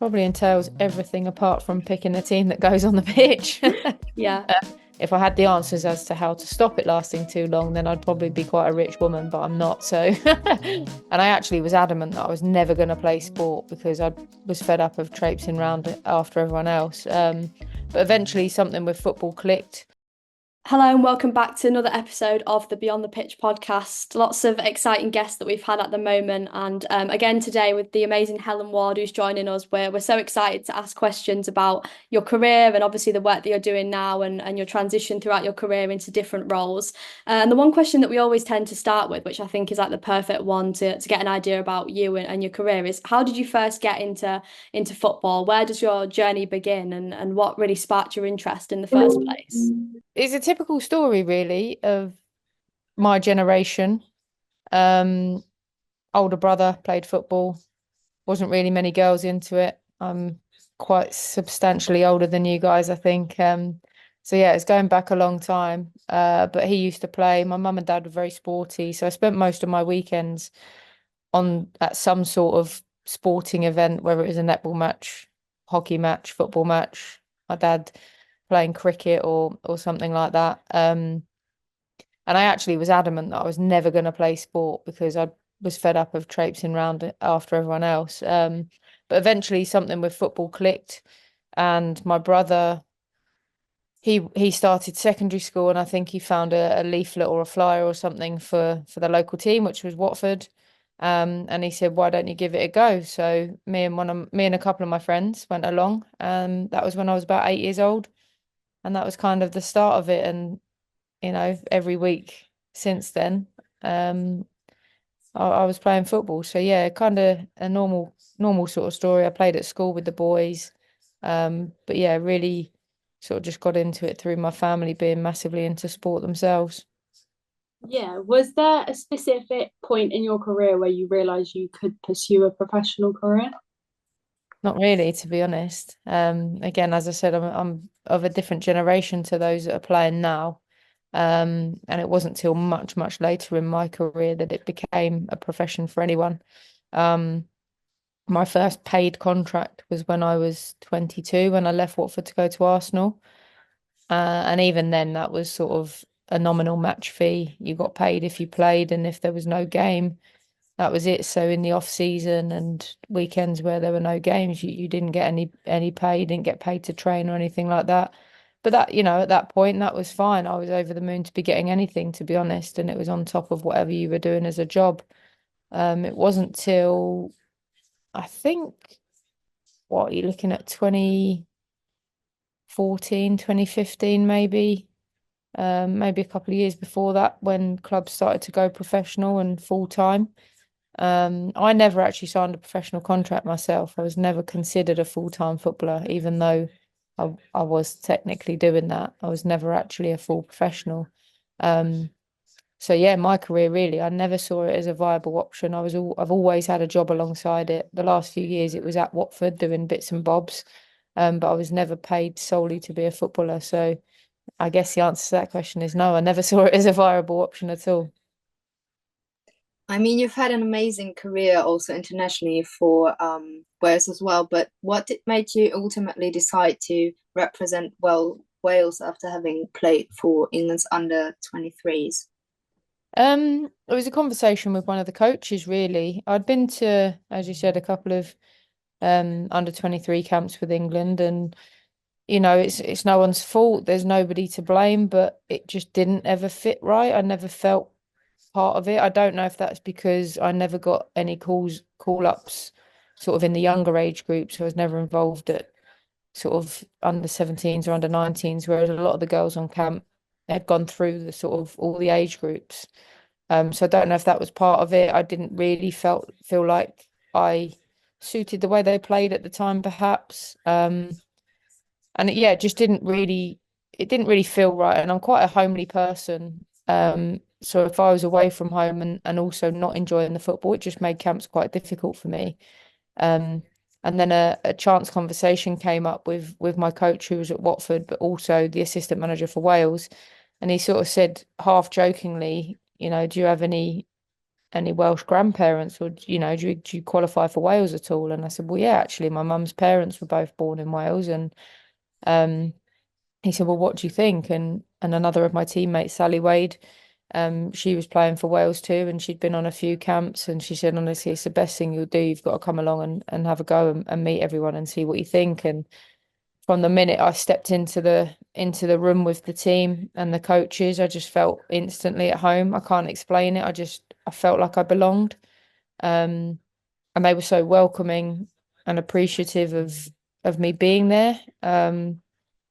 Probably entails everything apart from picking the team that goes on the pitch. Yeah. If I had the answers as to how to stop it lasting too long, then I'd probably be quite a rich woman, but I'm not. So, and I actually was adamant that I was never going to play sport because I was fed up of traipsing around it after everyone else. But eventually, something with football clicked. Hello and welcome back to another episode of the Beyond the Pitch podcast. Lots of exciting guests that we've had at the moment, and again today with the amazing Helen Ward who's joining us. We're so excited to ask questions about your career and obviously the work that you're doing now and your transition throughout your career into different roles. And the one question that we always tend to start with, which I think is like the perfect one to get an idea about you and your career, is how did you first get into football? Where does your journey begin, and what really sparked your interest in the first place? It's a typical story, really, of my generation. Um, Older brother played football. Wasn't really many girls into it. I'm quite substantially older than you guys, I think. So yeah, it's going back a long time. But he used to play. My mum and dad were very sporty, so I spent most of my weekends on at some sort of sporting event, whether it was a netball match, hockey match, football match. My dad playing cricket or something like that. And I actually was adamant that I was never going to play sport because I was fed up of traipsing around it after everyone else. But eventually something with football clicked, and my brother, he started secondary school, and I think he found a leaflet or a flyer or something for the local team, which was Watford. And he said, "Why don't you give it a go?" So me and a couple of my friends went along, and that was when I was about 8 years old, and that was kind of the start of it. And every week since then, um, I was playing football. So yeah, kind of a normal sort of story. I played at school with the boys. But yeah, really sort of just got into it through my family being massively into sport themselves. Yeah, was there a specific point in your career where you realized you could pursue a professional career? Not really, to be honest. Again, as I said, I'm of a different generation to those that are playing now. And it wasn't till much later in my career that it became a profession for anyone. Um, my first paid contract was when I was 22, when I left Watford to go to Arsenal. And even then, that was sort of a nominal match fee. You got paid if you played, and if there was no game, that was it. So in the off season and weekends where there were no games, you didn't get any pay, you didn't get paid to train or anything like that. But that, at that point, that was fine. I was over the moon to be getting anything, to be honest, and it was on top of whatever you were doing as a job. It wasn't till I think what you're looking at 2014, 2015, maybe. Maybe a couple of years before that when clubs started to go professional and full time. I never actually signed a professional contract myself. I was never considered a full-time footballer, even though I was technically doing that. I was never actually a full professional. Um, so yeah, my career really, I never saw it as a viable option. I've always had a job alongside it. The last few years it was at Watford doing bits and bobs. But I was never paid solely to be a footballer. So I guess the answer to that question is no, I never saw it as a viable option at all. I mean, you've had an amazing career also internationally for Wales as well, but what did made you ultimately decide to represent Wales after having played for England's under 23s? It was a conversation with one of the coaches, really. I'd been to, as you said, a couple of under 23 camps with England, and it's no one's fault. There's nobody to blame, but it just didn't ever fit right. I never felt part of it. I don't know if that's because I never got any call ups sort of in the younger age groups. So I was never involved at sort of under 17s or under 19s, whereas a lot of the girls on camp had gone through the sort of all the age groups. So I don't know if that was part of it. I didn't really feel like I suited the way they played at the time, perhaps. And yeah, it didn't really feel right. And I'm quite a homely person. So if I was away from home and also not enjoying the football, it just made camps quite difficult for me. Um, and then a chance conversation came up with my coach who was at Watford, but also the assistant manager for Wales. And he sort of said, half jokingly, do you have any any Welsh grandparents, or do you qualify for Wales at all? And I said, well, yeah, actually, my mum's parents were both born in Wales. And um, he said, well, what do you think? And another of my teammates, Sally Wade, she was playing for Wales too, and she'd been on a few camps, and she said, honestly, it's the best thing you'll do. You've got to come along and have a go and meet everyone and see what you think. And from the minute I stepped into the room with the team and the coaches, I just felt instantly at home. I can't explain it. I felt like I belonged. Um, and they were so welcoming and appreciative of me being there. And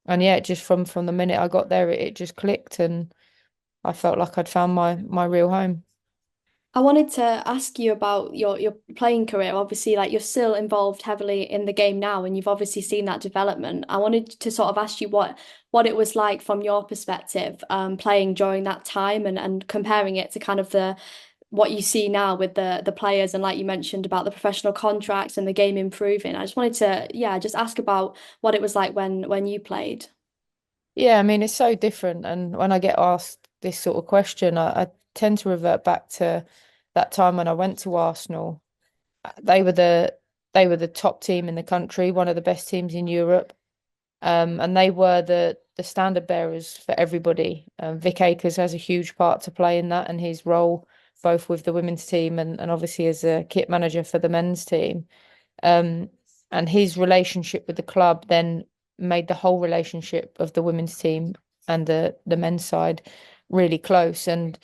yeah, just from the minute I got there, it just clicked, and I felt like I'd found my real home. I wanted to ask you about your playing career. Obviously, like you're still involved heavily in the game now, and you've obviously seen that development. I wanted to sort of ask you what it was like from your perspective, playing during that time and comparing it to kind of the what you see now with the players, and like you mentioned about the professional contracts and the game improving. I just wanted to, yeah, just ask about what it was like when you played. Yeah, I mean, it's so different. And when I get asked this sort of question, I tend to revert back to that time when I went to Arsenal. They were the top team in the country, one of the best teams in Europe. And they were the standard bearers for everybody. Vic Akers has a huge part to play in that, and his role both with the women's team and obviously as a kit manager for the men's team. Um, and his relationship with the club then made the whole relationship of the women's team and the men's side really close. And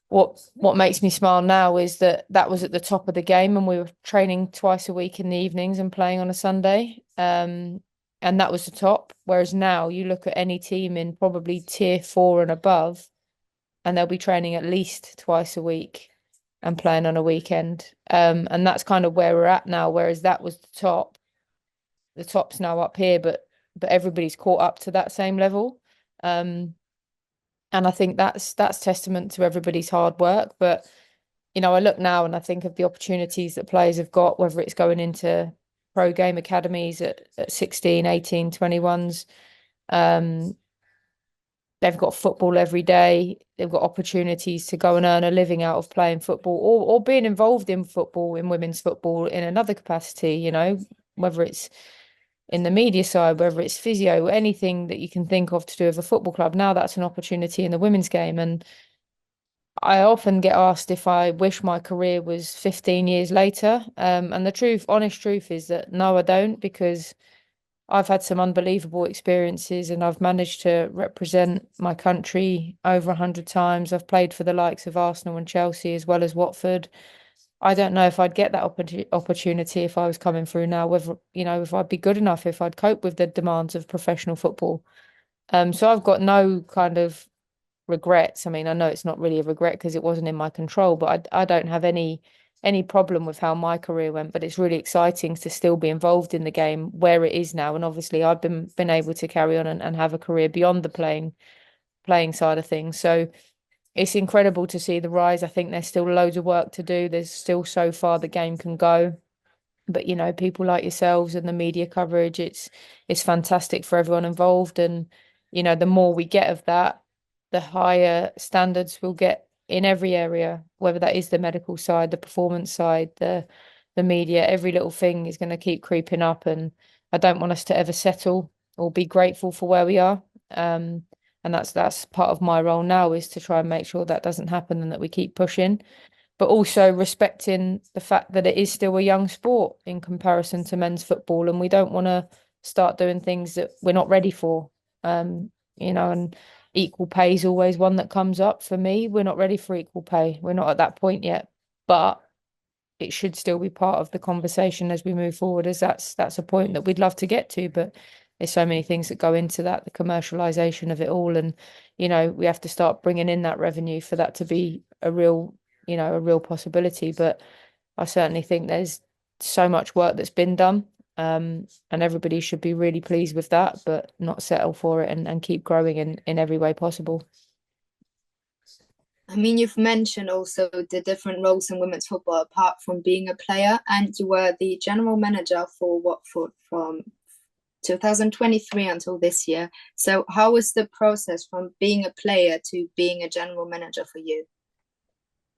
what makes me smile now is that that was at the top of the game, and we were training twice a week in the evenings and playing on a Sunday. And that was the top. Whereas now you look at any team in probably tier 4 and above, and they'll be training at least twice a week and playing on a weekend. And that's kind of where we're at now. Whereas that was the top. The top's now up here, but everybody's caught up to that same level. Um, and I think that's testament to everybody's hard work. But I look now and I think of the opportunities that players have got, whether it's going into pro game academies at 16, 18, 21s. Um, they've got football every day. They've got opportunities to go and earn a living out of playing football, or being involved in football, in women's football in another capacity, whether it's in the media side, whether it's physio, anything that you can think of to do with a football club. Now that's an opportunity in the women's game. And I often get asked if I wish my career was 15 years later. And the honest truth is that no, I don't, because I've had some unbelievable experiences and I've managed to represent my country over 100 times. I've played for the likes of Arsenal and Chelsea as well as Watford. I don't know if I'd get that opportunity if I was coming through now, whether, if I'd be good enough, if I'd cope with the demands of professional football. So I've got no kind of regrets. I mean, I know it's not really a regret because it wasn't in my control, but I don't have any problem with how my career went. But it's really exciting to still be involved in the game where it is now. And obviously I've been able to carry on and have a career beyond the playing side of things. So it's incredible to see the rise. I think there's still loads of work to do. There's still so far the game can go. But people like yourselves and the media coverage, it's fantastic for everyone involved. And the more we get of that, the higher standards we'll get in every area, whether that is the medical side, the performance side, the media. Every little thing is going to keep creeping up, and I don't want us to ever settle or be grateful for where we are. And that's part of my role now, is to try and make sure that doesn't happen and that we keep pushing, but also respecting the fact that it is still a young sport in comparison to men's football, and we don't want to start doing things that we're not ready for. And equal pay is always one that comes up for me. We're not ready for equal pay. We're not at that point yet, but it should still be part of the conversation as we move forward, as that's a point that we'd love to get to. But there's so many things that go into that, the commercialization of it all. And, we have to start bringing in that revenue for that to be a real possibility. But I certainly think there's so much work that's been done. And everybody should be really pleased with that, but not settle for it, and keep growing in every way possible. I mean, you've mentioned also the different roles in women's football apart from being a player, and you were the general manager for Watford from 2023 until this year. So how was the process from being a player to being a general manager for you?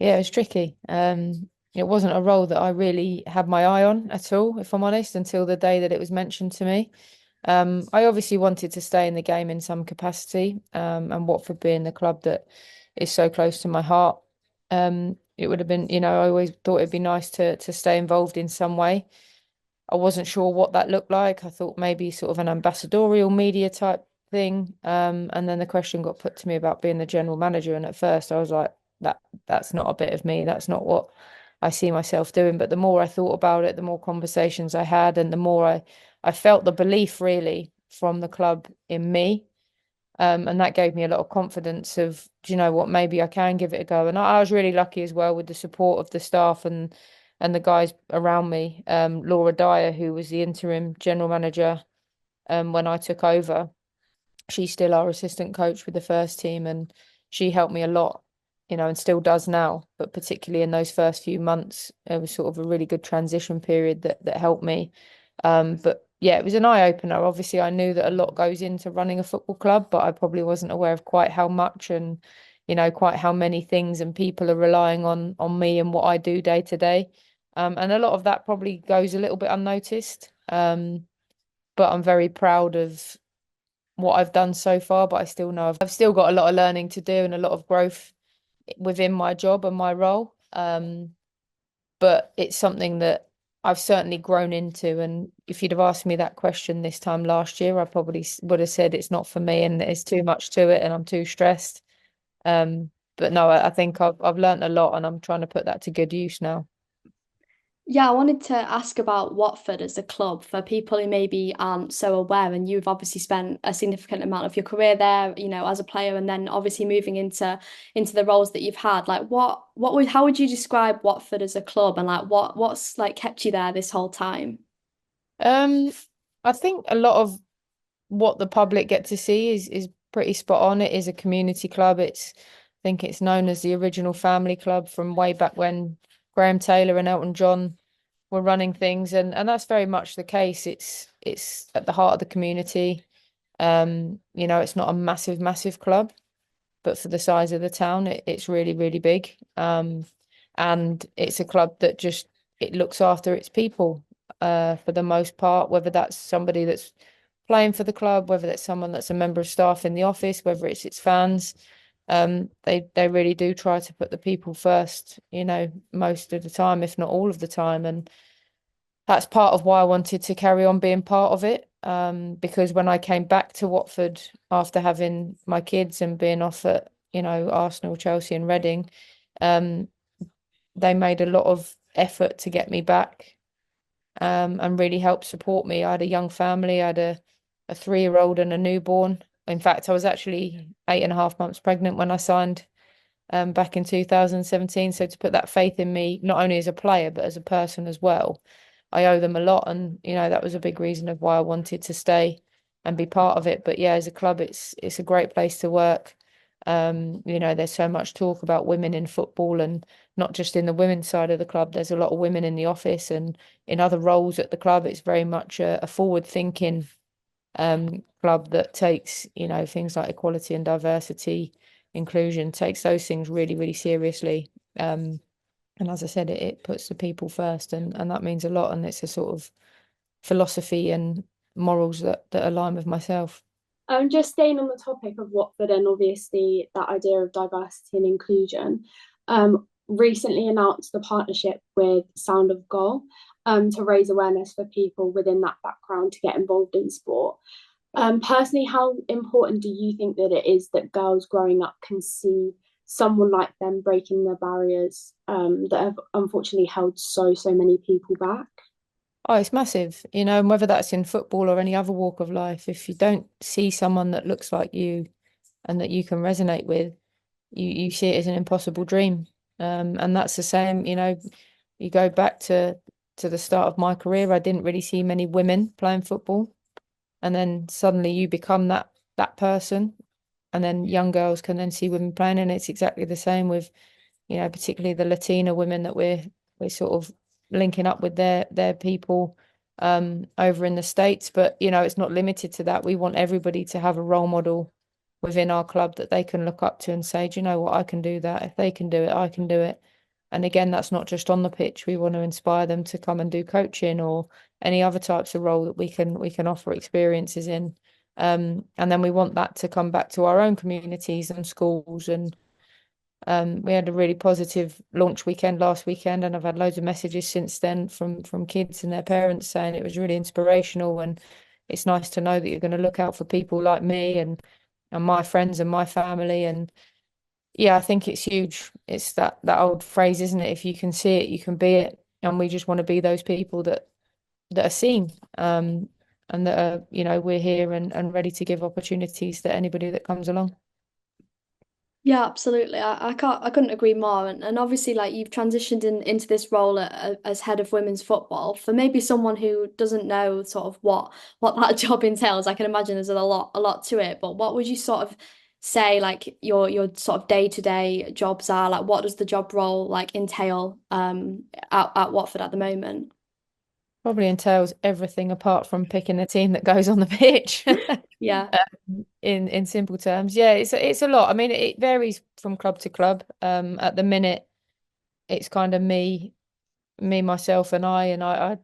Yeah, it was tricky. It wasn't a role that I really had my eye on at all, if I'm honest, until the day that it was mentioned to me. I obviously wanted to stay in the game in some capacity, and Watford being the club that is so close to my heart, it would have been, I always thought it'd be nice to stay involved in some way. I wasn't sure what that looked like. I thought maybe sort of an ambassadorial media type thing. And then the question got put to me about being the general manager, and at first I was like, that's not a bit of me. That's not what I see myself doing. But the more I thought about it, the more conversations I had, and the more I felt the belief really from the club in me. And that gave me a lot of confidence of, do you know what, maybe I can give it a go. And I was really lucky as well with the support of the staff and the guys around me. Laura Dyer, who was the interim general manager when I took over, she's still our assistant coach with the first team, and she helped me a lot, and still does now. But particularly in those first few months, it was sort of a really good transition period that helped me. But yeah, it was an eye opener. Obviously, I knew that a lot goes into running a football club, but I probably wasn't aware of quite how much and quite how many things and people are relying on me and what I do day to day. And a lot of that probably goes a little bit unnoticed. But I'm very proud of what I've done so far, but I still know I've still got a lot of learning to do and a lot of growth within my job and my role. But it's something that I've certainly grown into. And if you'd have asked me that question this time last year, I probably would have said it's not for me and it's too much to it and I'm too stressed. But no, I think I've learned a lot and I'm trying to put that to good use now. Yeah, I wanted to ask about Watford as a club for people who maybe aren't so aware. And you've obviously spent a significant amount of your career there, as a player, and then obviously moving into the roles that you've had. Like, how would you describe Watford as a club, and like what's like kept you there this whole time? Um, I think a lot of what the public get to see is pretty spot on. It is a community club. I think it's known as the original family club from way back when Graham Taylor and Elton John were running things, and that's very much the case. It's at the heart of the community. It's not a massive club, but for the size of the town, it's really, really big. And it's a club that just it looks after its people, for the most part, whether that's somebody that's playing for the club, whether that's someone that's a member of staff in the office, whether it's its fans. They really do try to put the people first, most of the time, if not all of the time. And that's part of why I wanted to carry on being part of it. Because when I came back to Watford after having my kids and being off at, Arsenal, Chelsea, and Reading, um, they made a lot of effort to get me back, and really helped support me. I had a young family, I had a 3-year-old and a newborn. In fact, I was actually 8.5 months pregnant when I signed back in 2017. So to put that faith in me, not only as a player, but as a person as well, I owe them a lot. And, that was a big reason of why I wanted to stay and be part of it. But yeah, as a club, it's a great place to work. There's so much talk about women in football, and not just in the women's side of the club. There's a lot of women in the office and in other roles at the club. It's very much a forward thinking club that takes, things like equality and diversity, inclusion, takes those things really, really seriously. And as I said, it puts the people first, and that means a lot. And it's a sort of philosophy and morals that align with myself. Just staying on the topic of Watford and obviously that idea of diversity and inclusion, recently announced a partnership with Sound of Goal, to raise awareness for people within that background to get involved in sport. Personally, how important do you think that it is that girls growing up can see someone like them breaking the barriers that have unfortunately held so many people back? Oh, it's massive, and whether that's in football or any other walk of life, if you don't see someone that looks like you and that you can resonate with, you see it as an impossible dream. And that's the same, you go back to the start of my career, I didn't really see many women playing football. And then suddenly you become that person. And then young girls can then see women playing, and it's exactly the same with, particularly the Latina women that we're sort of linking up with their people over in the States. But it's not limited to that. We want everybody to have a role model within our club that they can look up to and say, do you know what, I can do that. If they can do it, I can do it. And again, that's not just on the pitch. We want to inspire them to come and do coaching or any other types of role that we can offer experiences in. And then we want that to come back to our own communities and schools. And we had a really positive launch weekend last weekend, and I've had loads of messages since then from kids and their parents saying it was really inspirational. And it's nice to know that you're going to look out for people like me and my friends and my family. And yeah, I think it's huge. It's that old phrase, isn't it? If you can see it, you can be it. And we just want to be those people that are seen. And that are, we're here and ready to give opportunities to anybody that comes along. Yeah, absolutely. I couldn't agree more. And obviously, like you've transitioned into this role as head of women's football. For maybe someone who doesn't know sort of what that job entails, I can imagine there's a lot to it. But what would you sort of say like your sort of day-to-day jobs are? Like what does the job role like entail at Watford at the moment? Probably entails everything apart from picking the team that goes on the pitch. Yeah. In simple terms, yeah, it's a lot. I mean, it varies from club to club. At the minute, it's kind of myself, and I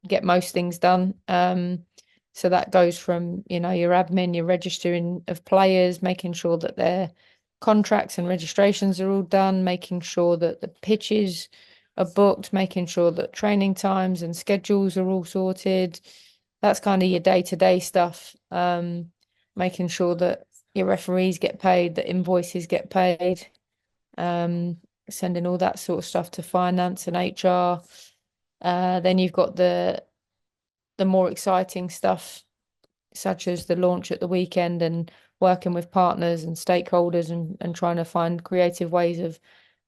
get most things done. So that goes from, your admin, your registering of players, making sure that their contracts and registrations are all done, making sure that the pitches are booked, making sure that training times and schedules are all sorted. That's kind of your day-to-day stuff. Making sure that your referees get paid, that invoices get paid, sending all that sort of stuff to finance and HR. Then you've got the more exciting stuff, such as the launch at the weekend and working with partners and stakeholders and trying to find creative ways of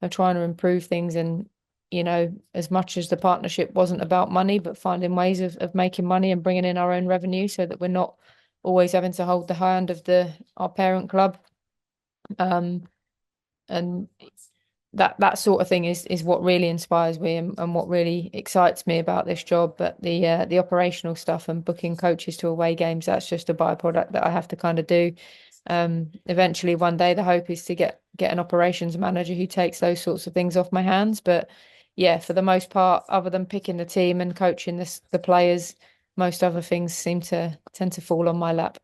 trying to improve things. And, as much as the partnership wasn't about money, but finding ways of making money and bringing in our own revenue so that we're not always having to hold the hand of our parent club. And that sort of thing is what really inspires me and what really excites me about this job. But the operational stuff and booking coaches to away games, that's just a byproduct that I have to kind of do. Eventually one day the hope is to get an operations manager who takes those sorts of things off my hands. But yeah, for the most part, other than picking the team and coaching the players, most other things tend to fall on my lap.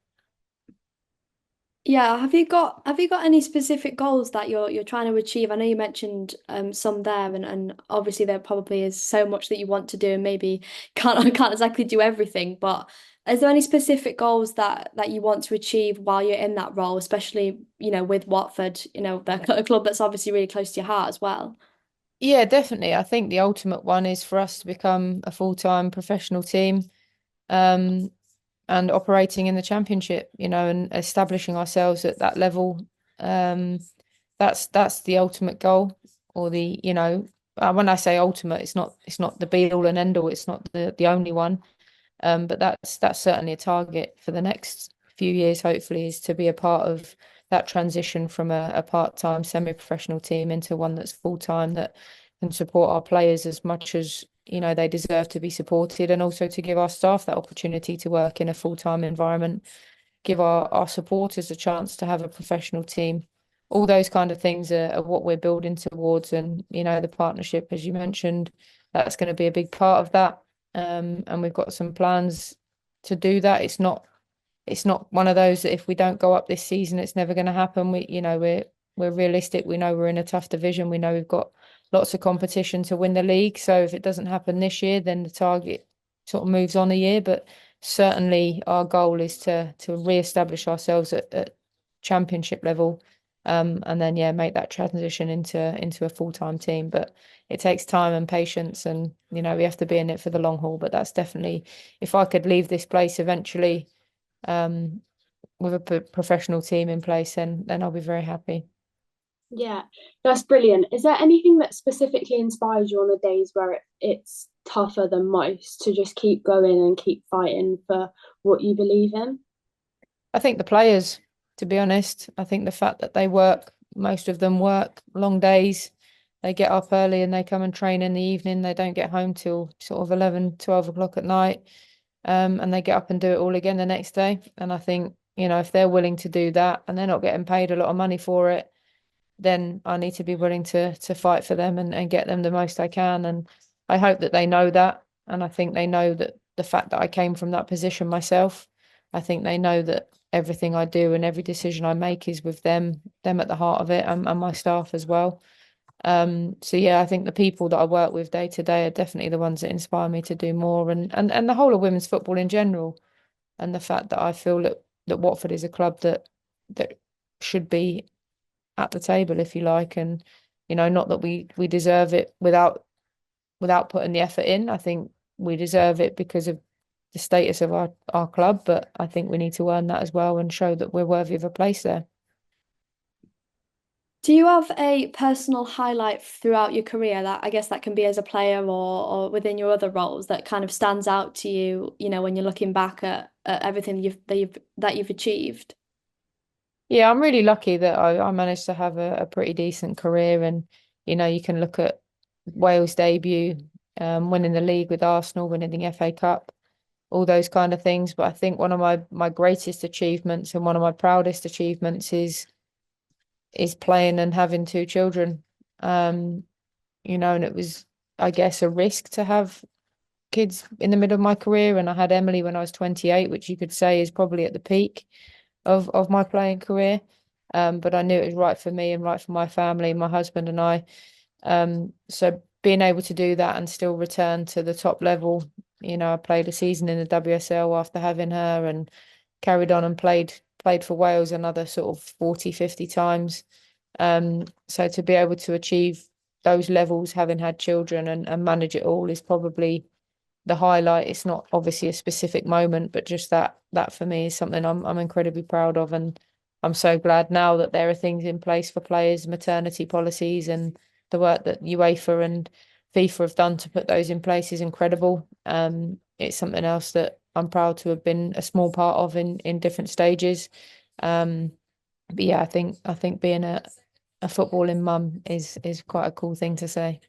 Yeah, have you got any specific goals that you're trying to achieve? I know you mentioned some there, and obviously there probably is so much that you want to do and maybe can't exactly do everything, but is there any specific goals that you want to achieve while you're in that role, especially, with Watford, a club that's obviously really close to your heart as well? Yeah, definitely. I think the ultimate one is for us to become a full-time professional team. Um, and operating in the championship, and establishing ourselves at that level. Um, that's the ultimate goal, or when I say ultimate, it's not the be all and end all. It's not the only one. But that's certainly a target for the next few years. Hopefully, is to be a part of that transition from a part-time semi-professional team into one that's full-time, that can support our players as much as they deserve to be supported, and also to give our staff that opportunity to work in a full-time environment, give our supporters a chance to have a professional team. All those kind of things are what we're building towards. And the partnership, as you mentioned, that's going to be a big part of that. And we've got some plans to do that. It's not one of those that if we don't go up this season, it's never going to happen. We're realistic. We know we're in a tough division. We know we've got lots of competition to win the league. So if it doesn't happen this year, then the target sort of moves on a year. But certainly our goal is to re-establish ourselves at championship level. And then make that transition into a full-time team. But it takes time and patience, and we have to be in it for the long haul. But that's definitely, if I could leave this place eventually, with a professional team in place, then I'll be very happy. Yeah, that's brilliant. Is there anything that specifically inspires you on the days where it's tougher than most to just keep going and keep fighting for what you believe in? I think the players, to be honest, I think the fact that most of them work long days. They get up early and they come and train in the evening. They don't get home till sort of 11, 12 o'clock at night. And they get up and do it all again the next day. And I think, if they're willing to do that and they're not getting paid a lot of money for it, then I need to be willing to fight for them and get them the most I can. And I hope that they know that. And I think they know that the fact that I came from that position myself, I think they know that everything I do and every decision I make is with them at the heart of it, and my staff as well. So yeah, I think the people that I work with day to day are definitely the ones that inspire me to do more, and the whole of women's football in general, and the fact that I feel that Watford is a club that should be at the table, if you like, and not that we deserve it without putting the effort in. I think we deserve it because of the status of our club, but I think we need to earn that as well and show that we're worthy of a place there. Do you have a personal highlight throughout your career that I guess that can be as a player or within your other roles that kind of stands out to you, when you're looking back at everything that you've achieved? Yeah, I'm really lucky that I managed to have a pretty decent career, and you can look at Wales debut, winning the league with Arsenal, winning the FA Cup, all those kind of things. But I think one of my greatest achievements and one of my proudest achievements is playing and having two children. Um, and it was, I guess, a risk to have kids in the middle of my career. And I had Emily when I was 28, which you could say is probably at the peak of my playing career. But I knew it was right for me and right for my family, my husband and I. So being able to do that and still return to the top level, I played a season in the WSL after having her, and carried on and played for Wales another sort of 40, 50 times. So to be able to achieve those levels, having had children and manage it all, is probably the highlight. It's not obviously a specific moment, but just that for me is something I'm incredibly proud of, and I'm so glad now that there are things in place for players, maternity policies, and the work that UEFA and FIFA have done to put those in place is incredible. It's something else that I'm proud to have been a small part of in different stages. But yeah, I think being a footballing mum is quite a cool thing to say.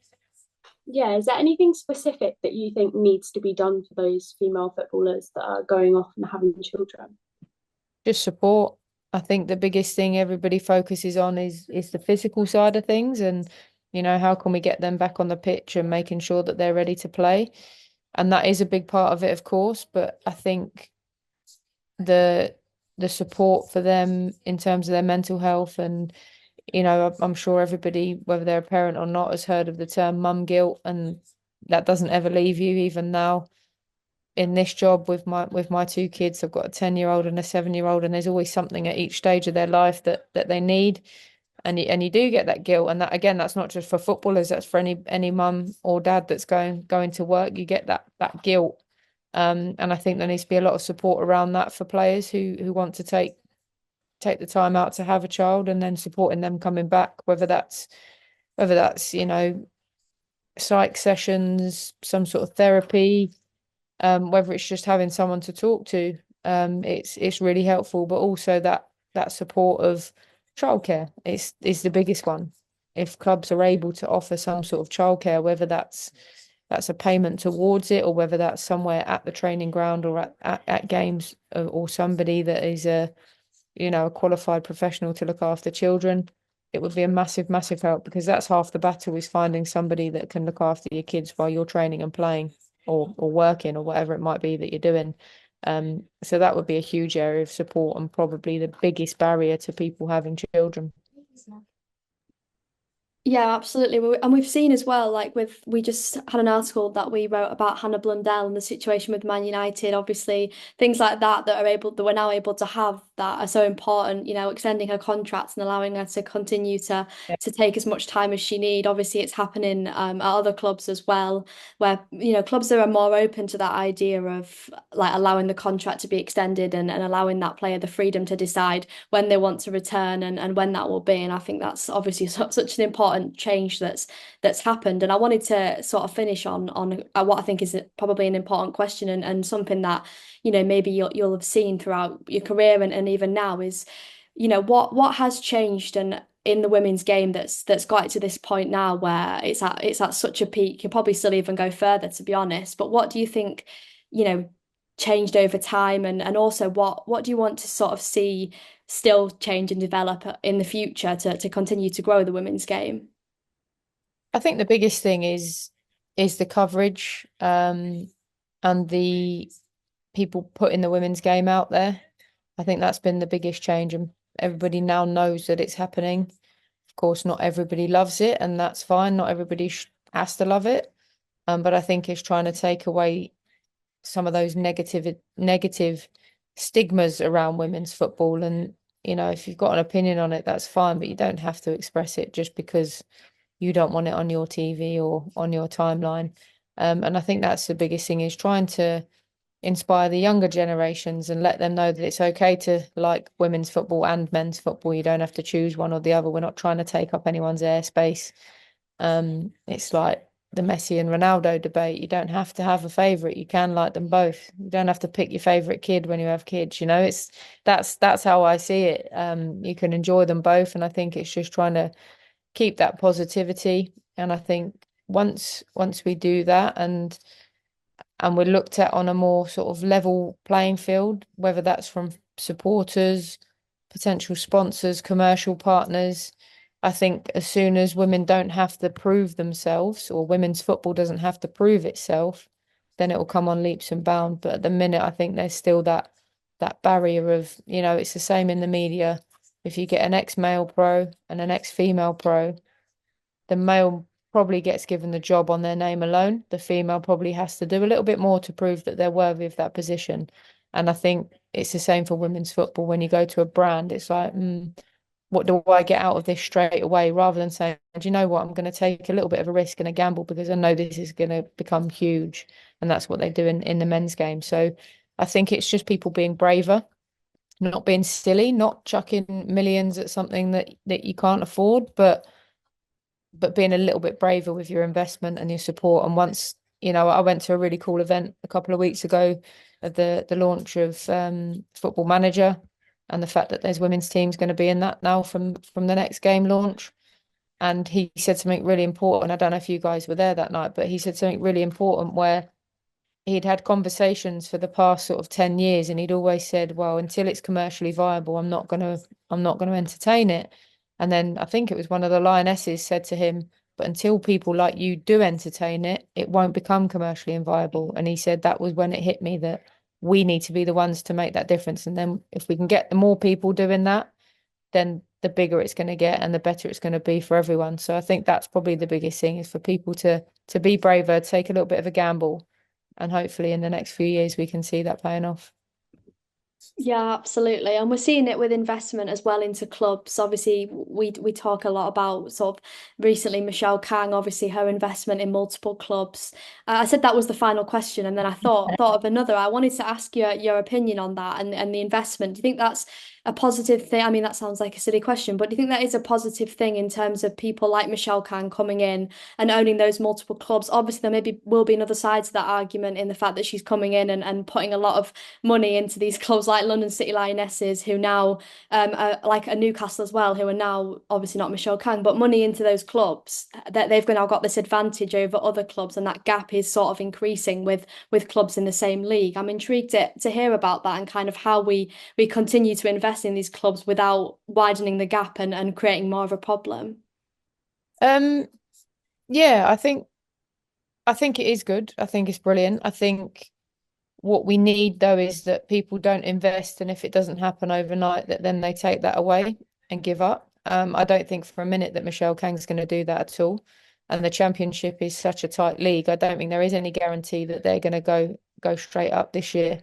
Yeah, is there anything specific that you think needs to be done for those female footballers that are going off and having children? Just support. I think the biggest thing everybody focuses on is the physical side of things, and how can we get them back on the pitch and making sure that they're ready to play. And that is a big part of it, of course, but I think the the support for them in terms of their mental health, and I'm sure everybody, whether they're a parent or not, has heard of the term mum guilt, and that doesn't ever leave you. Even now in this job with my two kids, I've got a 10-year-old and a 7-year-old, and there's always something at each stage of their life that they need. And you do get that guilt, and that, again, that's not just for footballers, that's for any mum or dad that's going to work. You get that guilt. And I think there needs to be a lot of support around that for players who want to take the time out to have a child, and then supporting them coming back, whether that's psych sessions, some sort of therapy, whether it's just having someone to talk to. It's really helpful, but also that support of childcare is the biggest one. If clubs are able to offer some sort of childcare, whether that's a payment towards it, or whether that's somewhere at the training ground or at games, or somebody that is a qualified professional to look after children, it would be a massive, massive help, because that's half the battle, is finding somebody that can look after your kids while you're training and playing, or working, or whatever it might be that you're doing. So that would be a huge area of support, and probably the biggest barrier to people having children. Yeah, absolutely. And we've seen as well, like we just had an article that we wrote about Hannah Blundell and the situation with Man United. Obviously, things like that we're now able to have, that are so important, extending her contracts and allowing her to continue to take as much time as she need. Obviously, it's happening at other clubs as well, where clubs that are more open to that idea of like allowing the contract to be extended, and allowing that player the freedom to decide when they want to return, and when that will be. And I think that's obviously such an important change that's happened. And I wanted to sort of finish on what I think is probably an important question, and something that maybe you'll have seen throughout your career, and even now, is what has changed and in the women's game that's got it to this point now, where it's at such a peak. You'll probably still even go further, to be honest. But what do you think, you know changed over time, and also what do you want to sort of see still change and develop in the future to continue to grow the women's game? I think the biggest thing is the coverage, and the people putting the women's game out there. I think that's been the biggest change, and everybody now knows that it's happening. Of course, not everybody loves it, and that's fine. Not everybody has to love it. But I think it's trying to take away some of those negative stigmas around women's football. And, if you've got an opinion on it, that's fine, but you don't have to express it just because you don't want it on your TV or on your timeline. And I think that's the biggest thing, is trying to inspire the younger generations and let them know that it's okay to like women's football and men's football. You don't have to choose one or the other. We're not trying to take up anyone's airspace. It's like the Messi and Ronaldo debate. You don't have to have a favorite. You can like them both. You don't have to pick your favorite kid when you have kids. That's how I see it. You can enjoy them both, and I think it's just trying to keep that positivity. And I think once we do that, and we're looked at on a more sort of level playing field, whether that's from supporters, potential sponsors, commercial partners. I think as soon as women don't have to prove themselves, or women's football doesn't have to prove itself, then it will come on leaps and bounds. But at the minute, I think there's still that barrier of, it's the same in the media. If you get an ex-male pro and an ex-female pro, the male probably gets given the job on their name alone. The female probably has to do a little bit more to prove that they're worthy of that position. And I think it's the same for women's football. When you go to a brand, it's like, what do I get out of this straight away? Rather than saying, do you know what, I'm going to take a little bit of a risk and a gamble because I know this is going to become huge. And that's what they do in the men's game. So I think it's just people being braver, not being silly, not chucking millions at something that you can't afford, but being a little bit braver with your investment and your support. And once, I went to a really cool event a couple of weeks ago of the launch of Football Manager, and the fact that there's women's teams going to be in that now from the next game launch. And he said something really important. I don't know if you guys were there that night, but he said something really important where he'd had conversations for the past sort of 10 years, and he'd always said, well, until it's commercially viable, I'm not going to entertain it. And then I think it was one of the lionesses said to him, but until people like you do entertain it, it won't become commercially viable. And he said that was when it hit me that we need to be the ones to make that difference. And then if we can get the more people doing that, then the bigger it's going to get and the better it's going to be for everyone. So I think that's probably the biggest thing, is for people to be braver, take a little bit of a gamble, and hopefully in the next few years we can see that paying off. Yeah, absolutely. And we're seeing it with investment as well into clubs. Obviously, we talk a lot about sort of recently Michelle Kang, obviously her investment in multiple clubs. I said that was the final question, and then I thought of another. I wanted to ask you your opinion on that and the investment. Do you think that's a positive thing? I mean, that sounds like a silly question, but do you think that is a positive thing in terms of people like Michelle Kang coming in and owning those multiple clubs? Obviously, there maybe will be another side to that argument in the fact that she's coming in and putting a lot of money into these clubs like London City Lionesses, who now are like a Newcastle as well, who are now obviously not Michelle Kang, but money into those clubs, that they've now got this advantage over other clubs, and that gap is sort of increasing with clubs in the same league. I'm intrigued to hear about that and kind of how we continue to invest in these clubs without widening the gap and creating more of a problem. Yeah, I think it is good. I think it's brilliant. I think what we need though is that people don't invest, and if it doesn't happen overnight, that then they take that away and give up. I don't think for a minute that Michelle Kang's going to do that at all. And the Championship is such a tight league. I don't think there is any guarantee that they're going to go straight up this year.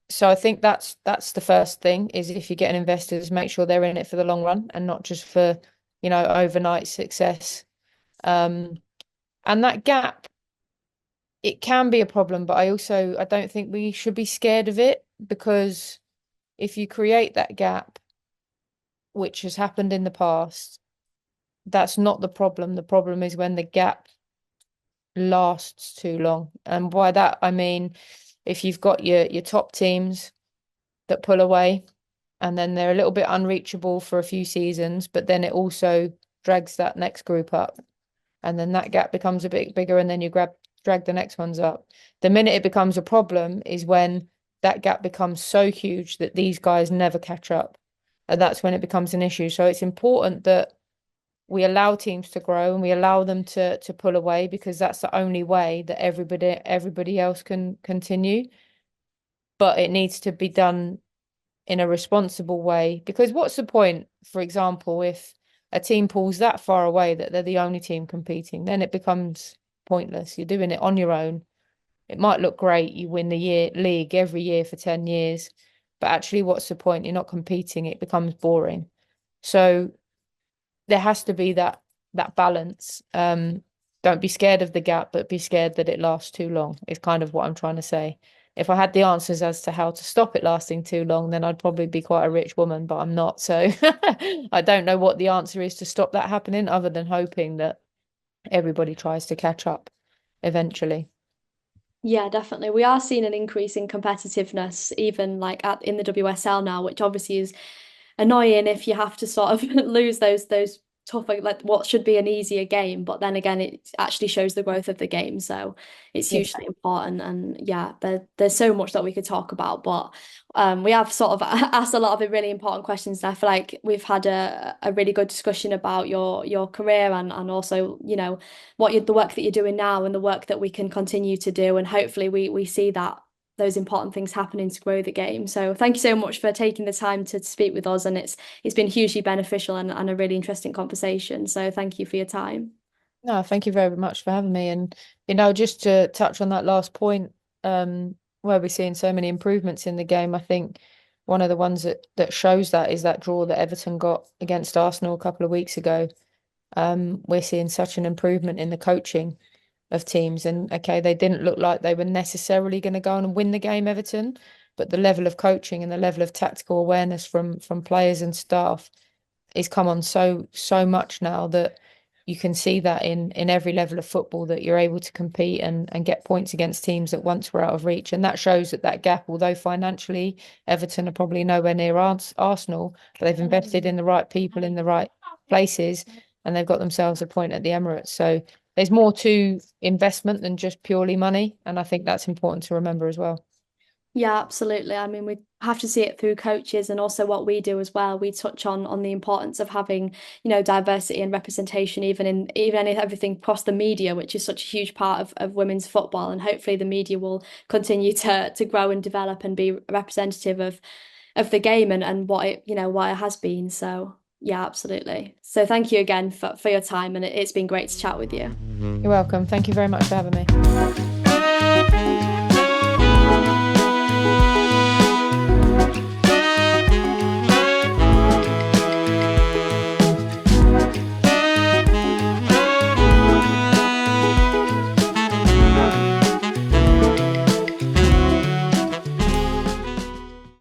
So I think that's the first thing, is if you get investors, make sure they're in it for the long run and not just for, overnight success. And that gap, it can be a problem, but I don't think we should be scared of it, because if you create that gap, which has happened in the past, that's not the problem. The problem is when the gap lasts too long. And by that, I mean, if you've got your top teams that pull away, and then they're a little bit unreachable for a few seasons, but then it also drags that next group up. And then that gap becomes a bit bigger, and then you grab drag the next ones up. The minute it becomes a problem is when that gap becomes so huge that these guys never catch up. And that's when it becomes an issue. So it's important that we allow teams to grow and we allow them to pull away, because that's the only way that everybody else can continue. But it needs to be done in a responsible way, because what's the point, for example, if a team pulls that far away that they're the only team competing, then it becomes pointless. You're doing it on your own. It might look great, you win the league every year for 10 years, but actually what's the point? You're not competing, it becomes boring. So there has to be that balance. Don't be scared of the gap, but be scared that it lasts too long, is kind of what I'm trying to say. If I had the answers as to how to stop it lasting too long, then I'd probably be quite a rich woman, but I'm not. So I don't know what the answer is to stop that happening, other than hoping that everybody tries to catch up eventually. Yeah, definitely. We are seeing an increase in competitiveness, even like in the WSL now, which obviously is annoying if you have to sort of lose those tougher, like what should be an easier game, but then again it actually shows the growth of the game, so it's hugely important. And yeah, there's so much that we could talk about, but we have sort of asked a lot of the really important questions, and I feel like we've had a really good discussion about your career and also, you know, the work that you're doing now and the work that we can continue to do, and hopefully we see that those important things happening to grow the game. So thank you so much for taking the time to speak with us, and it's been hugely beneficial and a really interesting conversation. So thank you for your time. No, thank you very much for having me. And just to touch on that last point, where we're seeing so many improvements in the game, I think one of the ones that shows that is that draw that Everton got against Arsenal a couple of weeks ago. We're seeing such an improvement in the coaching of teams. And okay, they didn't look like they were necessarily going to go on and win the game, Everton, but the level of coaching and the level of tactical awareness from players and staff is come on so much now that you can see that in every level of football, that you're able to compete and get points against teams that once were out of reach. And that shows that gap, although financially Everton are probably nowhere near Arsenal, but they've invested in the right people in the right places, and they've got themselves a point at the Emirates. So there's more to investment than just purely money, and I think that's important to remember as well. Yeah, absolutely. I mean, we have to see it through coaches and also what we do as well. We touch on the importance of having, you know, diversity and representation, even in everything across the media, which is such a huge part of women's football. And hopefully the media will continue to grow and develop and be representative of the game and what it has been. So yeah, absolutely. So thank you again for your time, and it's been great to chat with you. You're welcome. Thank you very much for having me.